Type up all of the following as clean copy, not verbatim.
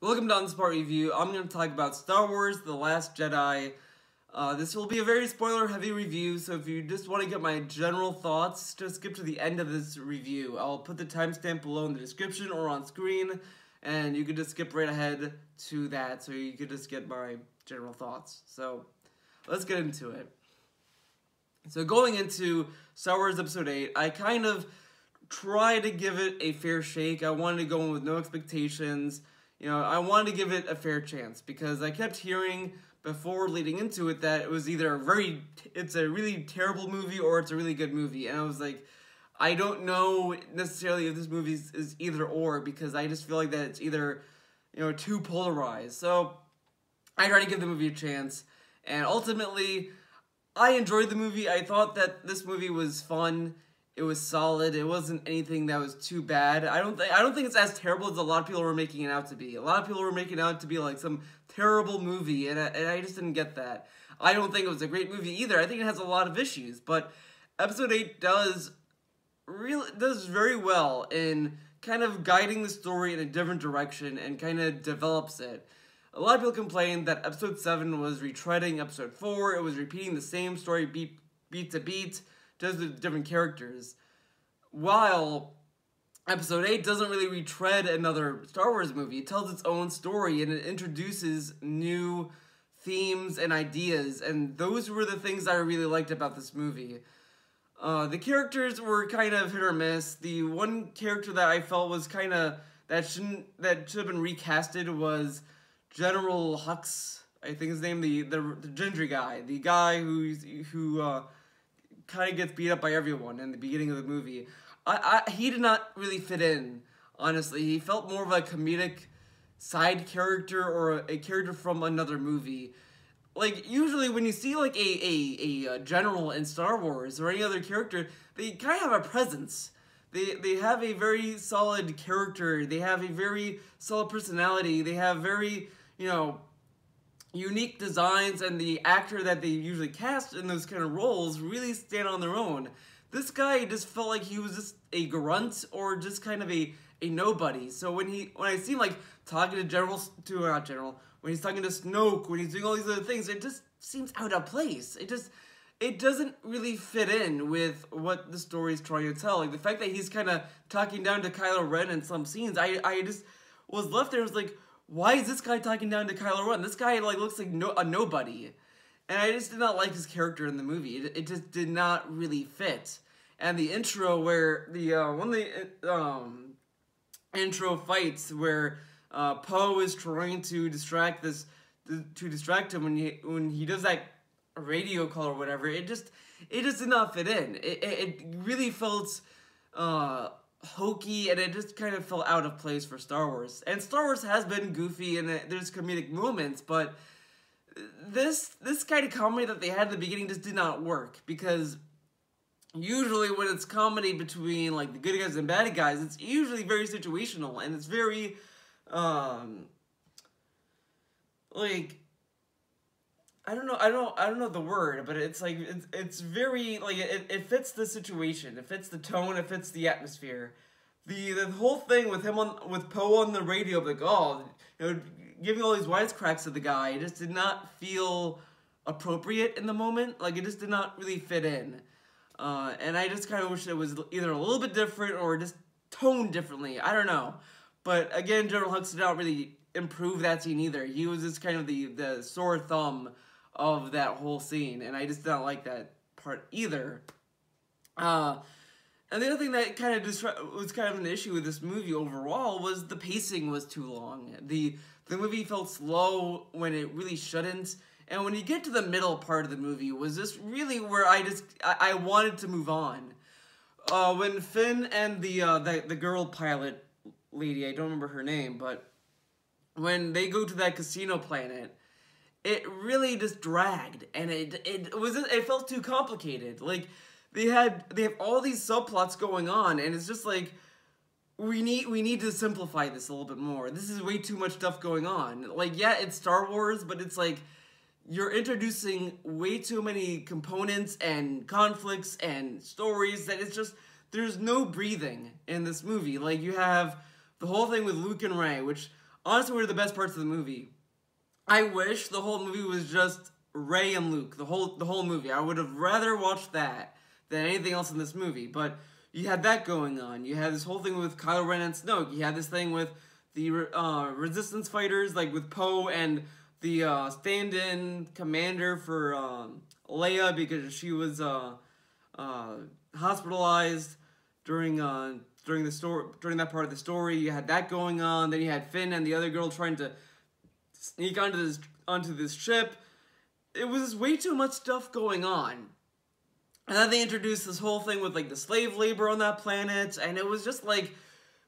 Welcome to Untitled Review. I'm going to talk about Star Wars: The Last Jedi. This will be a very spoiler-heavy review, so if you just want to get my general thoughts, just skip to the end of this review. I'll put the timestamp below in the description or on screen, and you can just skip right ahead to that, so you can just get my general thoughts. So, let's get into it. So going into Star Wars Episode 8, I kind of tried to give it a fair shake. I wanted to go in with no expectations. You know, I wanted to give it a fair chance because I kept hearing before leading into it that it was either it's a really terrible movie or it's a really good movie. And I was like, I don't know necessarily if this movie is either or, because I just feel like that it's either, too polarized. So I tried to give the movie a chance, and ultimately I enjoyed the movie. I thought that this movie was fun. It was solid. It wasn't anything that was too bad. I don't think it's as terrible as a lot of people were making it out to be. A lot of people were making it out to be like some terrible movie, and I just didn't get that. I don't think it was a great movie either. I think it has a lot of issues, but Episode 8 does very well in kind of guiding the story in a different direction and kind of develops it. A lot of people complained that Episode 7 was retreading Episode 4. It was repeating the same story beat to beat, just with different characters. While Episode 8 doesn't really retread another Star Wars movie. It tells its own story, and it introduces new themes and ideas, and those were the things I really liked about this movie. The characters were kind of hit or miss. The one character that I felt was kind of that should have been recasted was General Hux, I think his name, the ginger guy, the guy who kind of gets beat up by everyone in the beginning of the movie. He did not really fit in, honestly. He felt more of a comedic side character or a character from another movie. Like, usually when you see, like, a general in Star Wars or any other character, they kind of have a presence. They have a very solid character. They have a very solid personality. They have very, unique designs, and the actor that they usually cast in those kind of roles really stand on their own. This guy just felt like he was just a grunt or just kind of a nobody. So when I see him like talking to when he's talking to Snoke, when he's doing all these other things, it just seems out of place. It doesn't really fit in with what the story is trying to tell. Like the fact that he's kind of talking down to Kylo Ren in some scenes, I just was left there. I was like, why is this guy talking down to Kylo Ren? This guy like looks like a nobody. And I just did not like his character in the movie. It just did not really fit. And the intro where intro fights where Poe is trying to distract him when he does that radio call or whatever, it just did not fit in. It really felt hokey, and it just kind of fell out of place for Star Wars. And Star Wars has been goofy, and there's comedic moments, but this kind of comedy that they had at the beginning just did not work, because usually when it's comedy between like the good guys and bad guys, it's usually very situational, and it's very like I don't know the word, but it's like it's very like it fits the situation, it fits the tone, it fits the atmosphere. The whole thing with with Poe on the radio, like giving all these wisecracks to the guy, it just did not feel appropriate in the moment. Like it just did not really fit in, and I just kind of wish it was either a little bit different or just toned differently. I don't know, but again, General Hux did not really improve that scene either. He was just kind of the sore thumb of that whole scene, and I just don't like that part either. And the other thing that kind of was kind of an issue with this movie overall was the pacing was too long. The movie felt slow when it really shouldn't, and when you get to the middle part of the movie was just really where I wanted to move on. When Finn and the girl pilot lady, I don't remember her name, but when they go to that casino planet, it really just dragged, and it felt too complicated. Like they have all these subplots going on, and it's just like we need to simplify this a little bit more. This is way too much stuff going on. Like, yeah, it's Star Wars, but it's like you're introducing way too many components and conflicts and stories that it's just there's no breathing in this movie. Like you have the whole thing with Luke and Rey, which honestly were the best parts of the movie. I wish the whole movie was just Rey and Luke. The whole movie. I would have rather watched that than anything else in this movie. But you had that going on. You had this whole thing with Kylo Ren and Snoke. You had this thing with the Resistance fighters, like with Poe and the stand-in commander for Leia because she was hospitalized during that part of the story. You had that going on. Then you had Finn and the other girl trying to sneak onto this ship. It was way too much stuff going on. And then they introduced this whole thing with like the slave labor on that planet, and it was just like,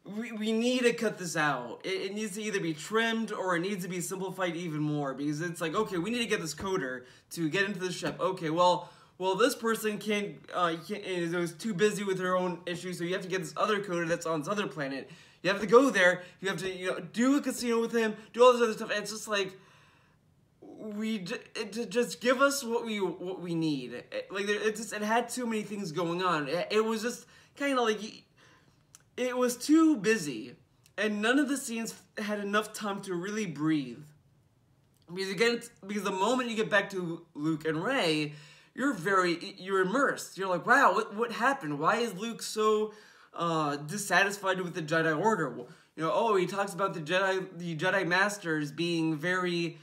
we need to cut this out. It needs to either be trimmed or it needs to be simplified even more, because it's like, okay, we need to get this coder to get into the ship. Okay, well, this person is too busy with her own issues, so you have to get this other coder that's on this other planet. You have to go there. You have to, do a casino with him, do all this other stuff. And it's just like, just give us what we need. It had too many things going on. It was just kind of like, it was too busy, and none of the scenes had enough time to really breathe. Because the moment you get back to Luke and Rey, you're immersed. You're like, wow, what happened? Why is Luke so dissatisfied with the Jedi Order? He talks about the Jedi Masters being very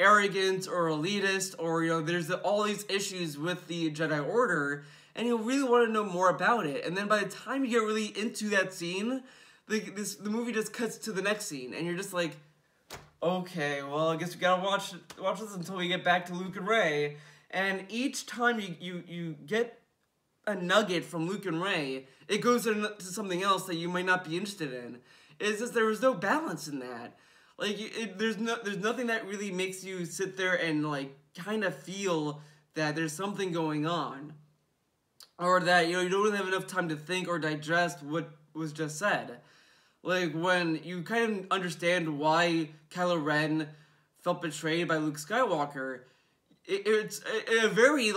arrogant or elitist, or there's all these issues with the Jedi Order, and you really want to know more about it. And then by the time you get really into that scene, the movie just cuts to the next scene, and you're just like, okay, well, I guess we gotta watch this until we get back to Luke and Rey. And each time you get a nugget from Luke and Rey, it goes to something else that you might not be interested in. It's just there was no balance in that. Like, there's nothing that really makes you sit there and like kind of feel that there's something going on, or that you don't really have enough time to think or digest what was just said. Like, when you kind of understand why Kylo Ren felt betrayed by Luke Skywalker, it's a very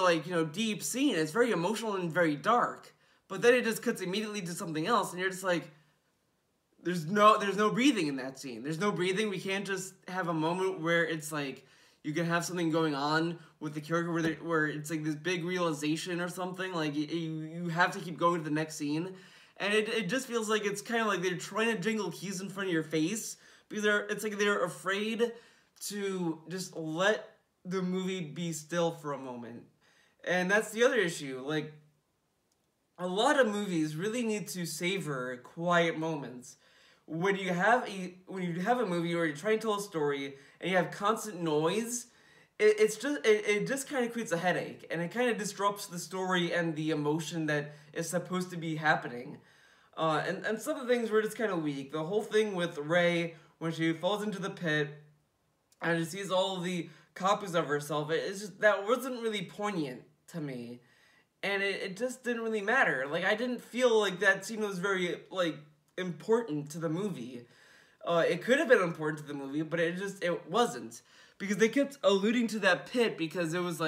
deep scene. It's very emotional and very dark. But then it just cuts immediately to something else, and you're just like, there's no breathing in that scene. There's no breathing. We can't just have a moment where it's like you can have something going on with the character where it's like this big realization or something. Like, you have to keep going to the next scene. And it just feels like it's kind of like they're trying to jingle keys in front of your face, because they're afraid to just let the movie be still for a moment. And that's the other issue. Like, a lot of movies really need to savor quiet moments. When you have a movie where you're trying to tell a story and you have constant noise, it just kind of creates a headache, and it kind of disrupts the story and the emotion that is supposed to be happening. And some of the things were just kind of weak. The whole thing with Rey, when she falls into the pit and she sees all of the copies of herself, that wasn't really poignant to me. And it just didn't really matter. Like, I didn't feel like that scene was very, important to the movie. It could have been important to the movie, but it wasn't. Because they kept alluding to that pit because it was,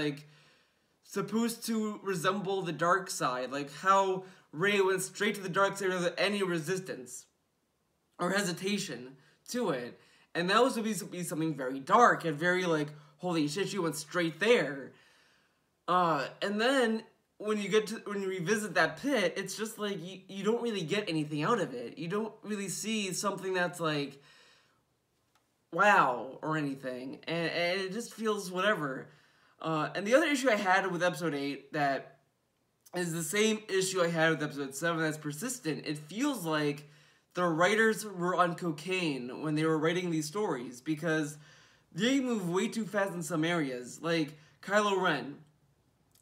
supposed to resemble the dark side. Like, how Rey went straight to the dark side without any resistance or hesitation to it. And that was supposed to be something very dark and very, holy shit, she went straight there. And then when you revisit that pit, it's just you don't really get anything out of it. You don't really see something that's wow or anything, and it just feels whatever. And the other issue I had with episode 8 that is the same issue I had with episode 7 that's persistent. It feels like the writers were on cocaine when they were writing these stories, because they move way too fast in some areas. Like Kylo Ren.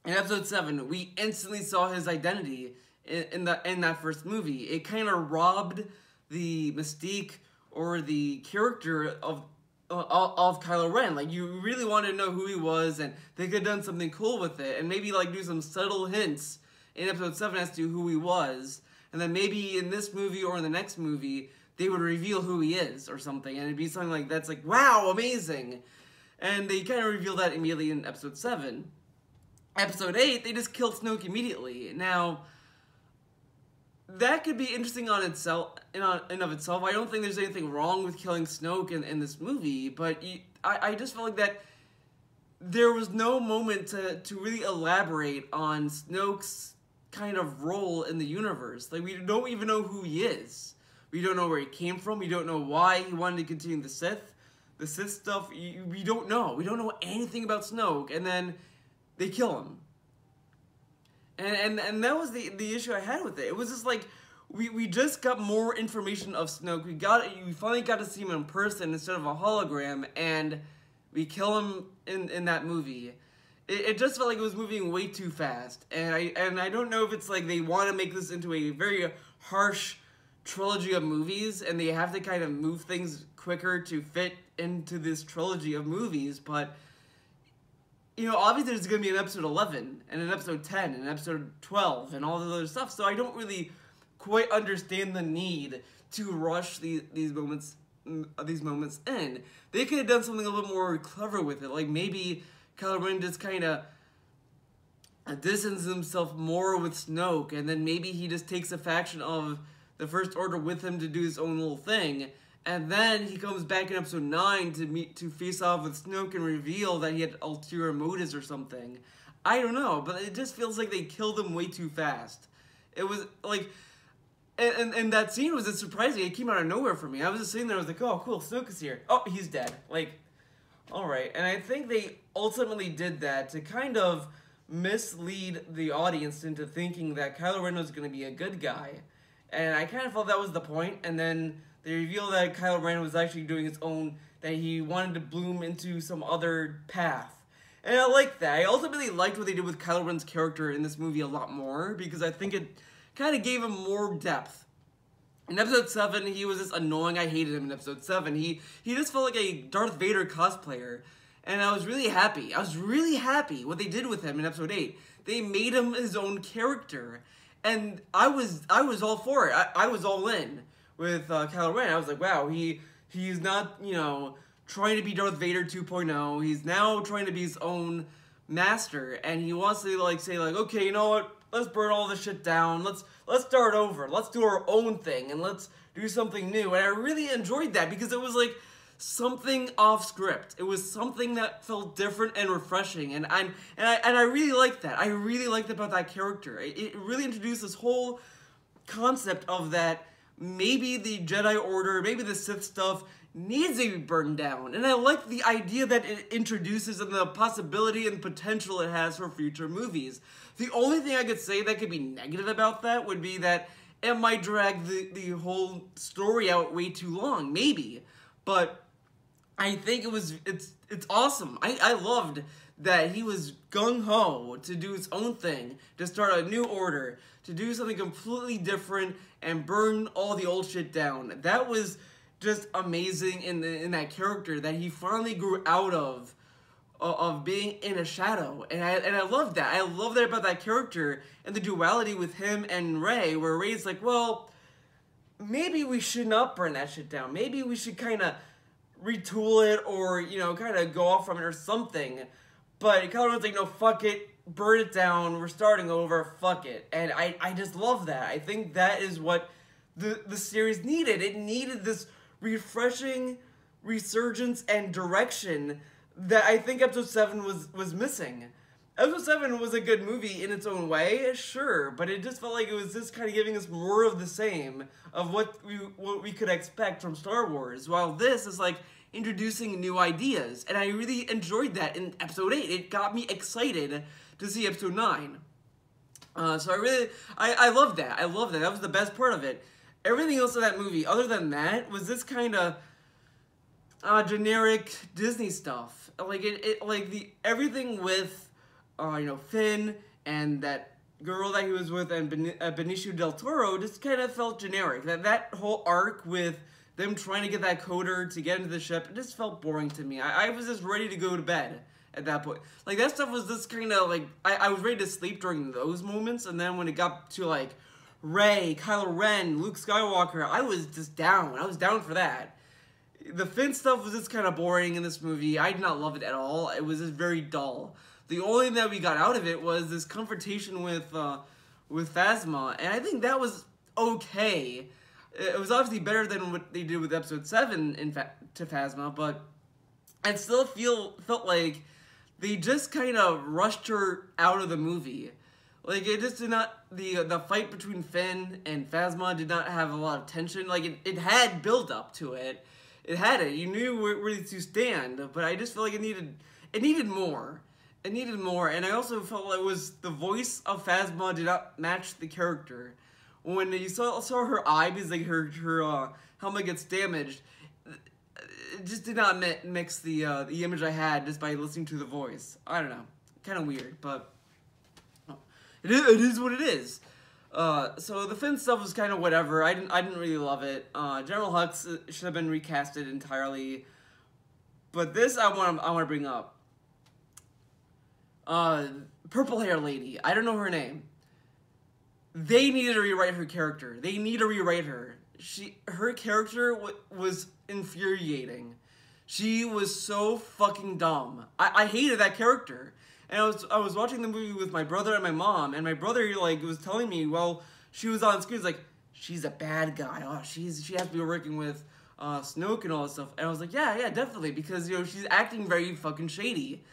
In episode 7, we instantly saw his identity in that first movie. It kind of robbed the mystique or the character of Kylo Ren. You really wanted to know who he was, and they could have done something cool with it, and maybe do some subtle hints in episode 7 as to who he was, and then maybe in this movie or in the next movie they would reveal who he is or something, and it'd be something that's wow, amazing. And they kind of reveal that immediately in episode 7. Episode 8, they just killed Snoke immediately. Now, that could be interesting on itself, in of itself. I don't think there's anything wrong with killing Snoke in this movie, but I just felt like that there was no moment to really elaborate on Snoke's kind of role in the universe. Like, we don't even know who he is. We don't know where he came from. We don't know why he wanted to continue the Sith stuff. We don't know. We don't know anything about Snoke, and then they kill him. And that was the issue I had with it. It was just like, we just got more information of Snoke. We finally got to see him in person instead of a hologram, and we kill him in that movie. It just felt like it was moving way too fast, and I don't know if it's like they want to make this into a very harsh trilogy of movies, and they have to kind of move things quicker to fit into this trilogy of movies, but you know, obviously there's going to be an episode 11, and an episode 10, and an episode 12, and all the other stuff, so I don't really quite understand the need to rush these moments in. They could have done something a little more clever with it, like maybe Kylo Ren just kind of distances himself more with Snoke, and then maybe he just takes a faction of the First Order with him to do his own little thing, and then he comes back in episode 9 to face off with Snoke and reveal that he had ulterior motives or something. I don't know, but it just feels like they killed him way too fast. It was like, and that scene was just surprising. It came out of nowhere for me. I was just sitting there, I was like, oh cool, Snoke is here. Oh, he's dead. Like, alright. And I think they ultimately did that to kind of mislead the audience into thinking that Kylo Ren was going to be a good guy. And I kind of felt that was the point, and then they revealed that Kylo Ren was actually doing his own, that he wanted to bloom into some other path. And I like that. I ultimately liked what they did with Kylo Ren's character in this movie a lot more, because I think it kind of gave him more depth. In episode 7, he was just annoying. I hated him in episode 7. He just felt like a Darth Vader cosplayer. And I was really happy. I was really happy what they did with him in episode 8. They made him his own character. And I was all for it. I was all in with Kylo Ren. I was like, wow, he's not, you know, trying to be Darth Vader 2.0. He's now trying to be his own master, and he wants to like say like, okay, you know what? Let's burn all this shit down. Let's start over. Let's do our own thing, and let's do something new. And I really enjoyed that because it was like something off script. It was something that felt different and refreshing, and I really liked that. I really liked about that character. It really introduced this whole concept of that maybe the Jedi Order, maybe the Sith stuff needs to be burned down. And I like the idea that it introduces and the possibility and potential it has for future movies. The only thing I could say that could be negative about that would be that it might drag the whole story out way too long, maybe. But I think it's awesome. I loved that he was gung-ho to do his own thing, to start a new order, to do something completely different and burn all the old shit down. That was just amazing in that character, that he finally grew out of being in a shadow, and I love that. I love that about that character and the duality with him and Rey, where Rey's like, well, maybe we should not burn that shit down. Maybe we should kind of retool it, or, you know, kind of go off from it or something. But Kylo Ren's like, no, fuck it, burn it down, we're starting over, fuck it. And I just love that. I think that is what the series needed. It needed this refreshing resurgence and direction that I think episode 7 was missing. Episode 7 was a good movie in its own way, sure, but it just felt like it was just kind of giving us more of the same of what we could expect from Star Wars, while this is like introducing new ideas, and I really enjoyed that in episode 8. It got me excited to see episode 9. So I loved that. I loved that. That was the best part of it. Everything else in that movie, other than that, was this kind of generic Disney stuff. Like everything with you know, Finn and that girl that he was with and Benicio del Toro just kind of felt generic. That whole arc with them trying to get that coder to get into the ship, it just felt boring to me. I was just ready to go to bed at that point. Like, that stuff was just kind of like, I was ready to sleep during those moments, and then when it got to like Rey, Kylo Ren, Luke Skywalker, I was just down. I was down for that. The Finn stuff was just kind of boring in this movie. I did not love it at all. It was just very dull. The only thing that we got out of it was this confrontation with Phasma, and I think that was okay. It was obviously better than what they did with episode 7 to Phasma, but I still felt like they just kind of rushed her out of the movie. Like, it just did not, the fight between Finn and Phasma did not have a lot of tension. Like, it had build up to it. It had it. You knew where to stand, but I just felt like it needed more. It needed more, and I also felt like it was the voice of Phasma did not match the character. When you saw her eye, because like her helmet gets damaged, it just did not mix the image I had just by listening to the voice. I don't know, kind of weird, but it is what it is. So the Finn stuff was kind of whatever. I didn't really love it. General Hux should have been recasted entirely, but this I want to bring up. Purple hair lady. I don't know her name. They needed to rewrite her character. They need to rewrite her. Her character was infuriating. She was so fucking dumb. I hated that character. And I was watching the movie with my brother and my mom, and my brother like was telling me, well, she was on screen, he's like, she's a bad guy. Oh, she has to be working with Snoke and all that stuff. And I was like, yeah, definitely, because she's acting very fucking shady.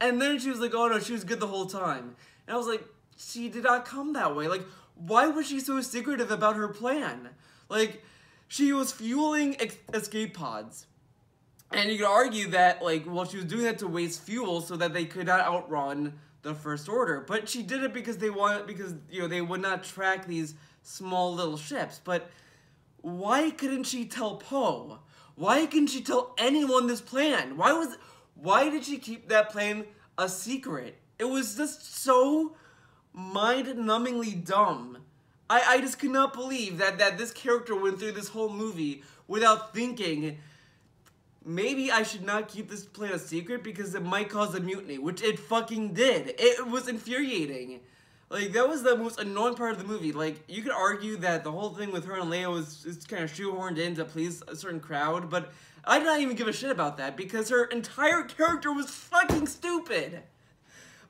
And then she was like, oh no, she was good the whole time. And I was like, she did not come that way. Like, why was she so secretive about her plan? Like, she was fueling escape pods. And you could argue that, like, well, she was doing that to waste fuel so that they could not outrun the First Order. But she did it because they would not track these small little ships. But why couldn't she tell Poe? Why couldn't she tell anyone this plan? Why did she keep that plan a secret? It was just so mind-numbingly dumb. I just could not believe that this character went through this whole movie without thinking, maybe I should not keep this plan a secret because it might cause a mutiny, which it fucking did. It was infuriating. Like, that was the most annoying part of the movie. Like, you could argue that the whole thing with her and Leia was just kind of shoehorned in to please a certain crowd, but I did not even give a shit about that because her entire character was fucking stupid.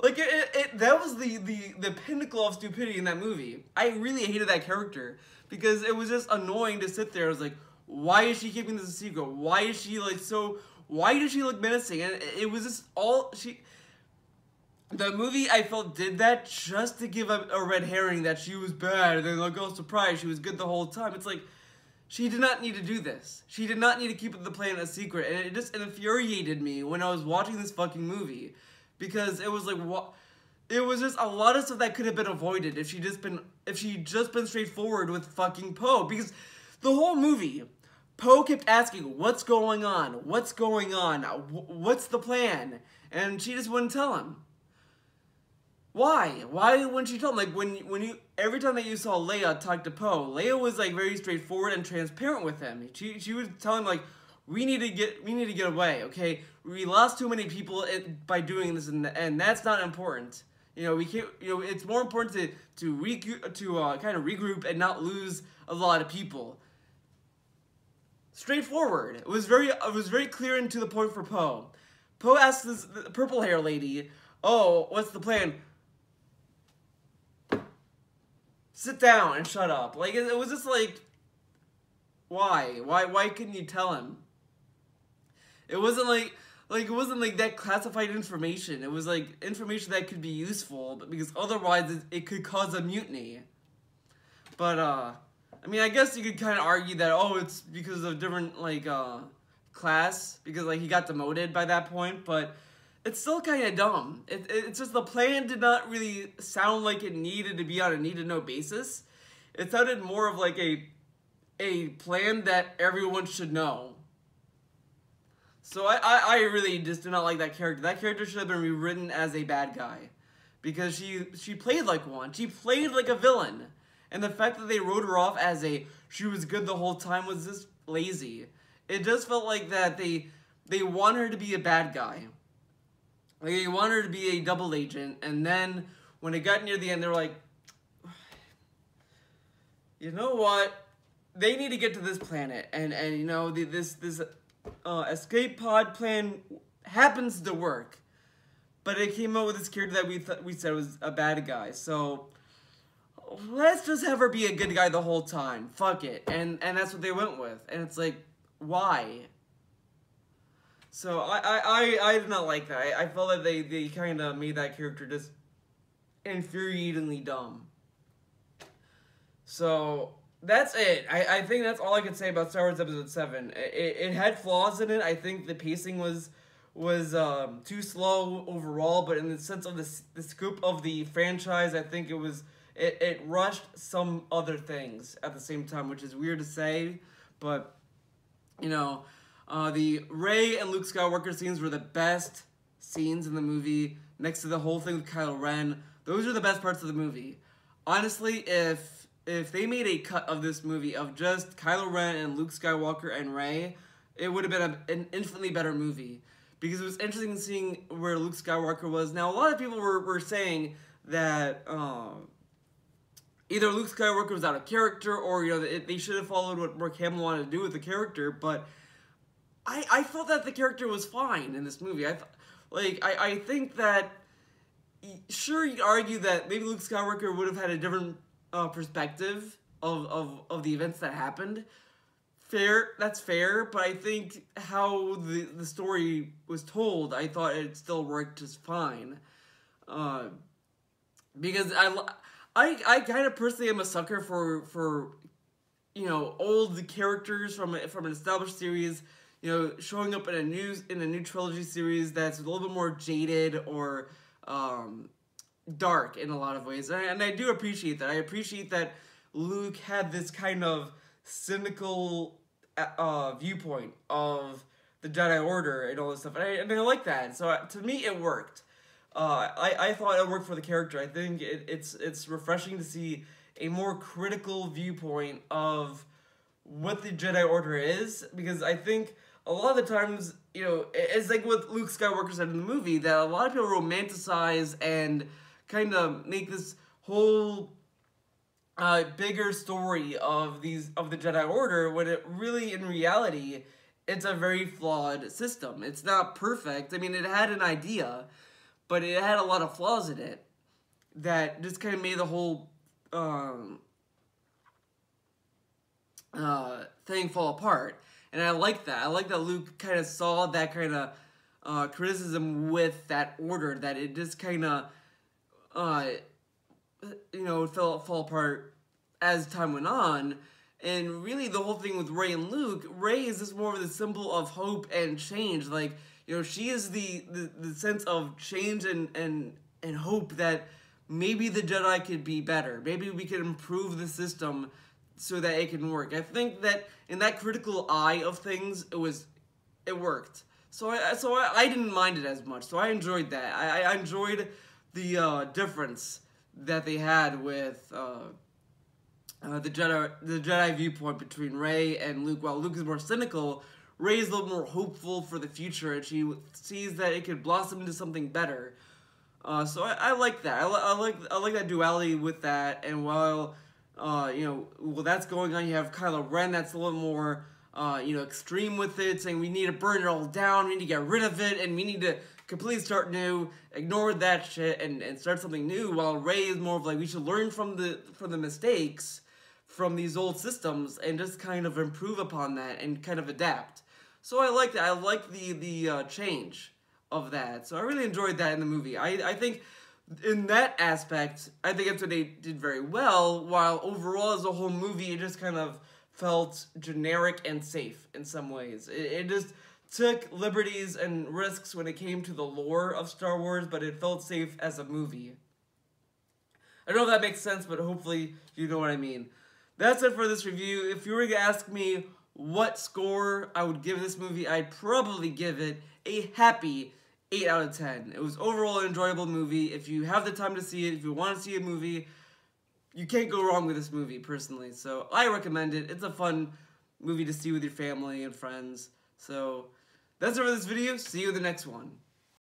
Like, that was the pinnacle of stupidity in that movie. I really hated that character because it was just annoying to sit there. I was like, why is she keeping this a secret? Why is she like so? Why does she look menacing? And it was just all she. The movie, I felt, did that just to give a red herring that she was bad. And then, like, oh, surprise, she was good the whole time. It's like, she did not need to do this. She did not need to keep the plan a secret. And it just infuriated me when I was watching this fucking movie. Because it was like, what? It was just a lot of stuff that could have been avoided if she just been straightforward with fucking Poe. Because the whole movie, Poe kept asking, what's going on? What's going on? What's the plan? And she just wouldn't tell him. Why? Why wouldn't she tell him? Like, every time that you saw Leia talk to Poe, Leia was, like, very straightforward and transparent with him. She would tell him, like, we need to get away, okay? We lost too many people by doing this, and that's not important. We can't, it's more important to kind of regroup and not lose a lot of people. Straightforward. It was very clear and to the point for Poe. Poe asks the purple hair lady, oh, what's the plan? Sit down and shut up. Like, it was just like, why? Why couldn't you tell him? It wasn't like that classified information. It was like information that could be useful, but because otherwise it could cause a mutiny. But I mean, I guess you could kind of argue that, oh, it's because of different like class, because like he got demoted by that point, but it's still kind of dumb. It's just the plan did not really sound like it needed to be on a need-to-know basis. It sounded more of like a plan that everyone should know. So I really just do not like that character. That character should have been rewritten as a bad guy. Because she played like one. She played like a villain. And the fact that they wrote her off as she was good the whole time was just lazy. It just felt like that they want her to be a bad guy. Like, they want her to be a double agent, and then when it got near the end, they were like, you know what? They need to get to this planet, and this escape pod plan happens to work, but it came out with this character that we said was a bad guy. So let's just have her be a good guy the whole time. Fuck it. And that's what they went with. And it's like, why? So I did not like that. I felt that they kind of made that character just infuriatingly dumb. So that's it. I think that's all I can say about Star Wars Episode 7. It had flaws in it. I think the pacing was too slow overall, but in the sense of the scope of the franchise, I think it rushed some other things at the same time, which is weird to say, but you know, the Rey and Luke Skywalker scenes were the best scenes in the movie, next to the whole thing with Kylo Ren. Those are the best parts of the movie. Honestly, if they made a cut of this movie of just Kylo Ren and Luke Skywalker and Rey, it would have been an infinitely better movie. Because it was interesting seeing where Luke Skywalker was. Now, a lot of people were saying that either Luke Skywalker was out of character, or they should have followed what Mark Hamill wanted to do with the character. But I felt that the character was fine in this movie. I think that, sure, you could argue that maybe Luke Skywalker would have had a different perspective of the events that happened. Fair, that's fair, but I think how the story was told, I thought it still worked just fine. Because I kind of personally am a sucker for old characters from an established series, showing up in a new trilogy series that's a little bit more jaded or dark in a lot of ways, and I do appreciate that. I appreciate that Luke had this kind of cynical viewpoint of the Jedi Order and all this stuff, and I like that. So to me, it worked. I thought it worked for the character. I think it's refreshing to see a more critical viewpoint of what the Jedi Order is, because I think a lot of the times, it's like what Luke Skywalker said in the movie, that a lot of people romanticize and kind of make this whole bigger story of the Jedi Order, when it really, in reality, it's a very flawed system. It's not perfect. I mean, it had an idea, but it had a lot of flaws in it that just kind of made the whole thing fall apart. And I like that. I like that Luke kind of saw that kind of criticism with that order, that it just kind of fall apart as time went on. And really, the whole thing with Rey and Luke, Rey is just more of the symbol of hope and change. Like, she is the sense of change and hope that maybe the Jedi could be better. Maybe we could improve the system so that it can work. I think that in that critical eye of things, it worked. So I didn't mind it as much. So I enjoyed that. I enjoyed the difference that they had with the Jedi viewpoint between Rey and Luke. While Luke is more cynical, Rey is a little more hopeful for the future, and she sees that it could blossom into something better. So I like that. I like that duality with that. And while that's going on, you have Kylo Ren that's a little more extreme with it, saying we need to burn it all down, we need to get rid of it, and we need to completely start new, ignore that shit, and start something new. While Rey is more of like, we should learn from the mistakes from these old systems and just kind of improve upon that and kind of adapt. So I like that. I like the change of that. So I really enjoyed that in the movie. I think in that aspect, I think Episode 8 did very well, while overall as a whole movie, it just kind of felt generic and safe in some ways. It just took liberties and risks when it came to the lore of Star Wars, but it felt safe as a movie. I don't know if that makes sense, but hopefully you know what I mean. That's it for this review. If you were to ask me what score I would give this movie, I'd probably give it a happy 8 out of 10. It was overall an enjoyable movie. If you have the time to see it, if you want to see a movie, you can't go wrong with this movie, personally. So I recommend it. It's a fun movie to see with your family and friends. So that's it for this video. See you in the next one.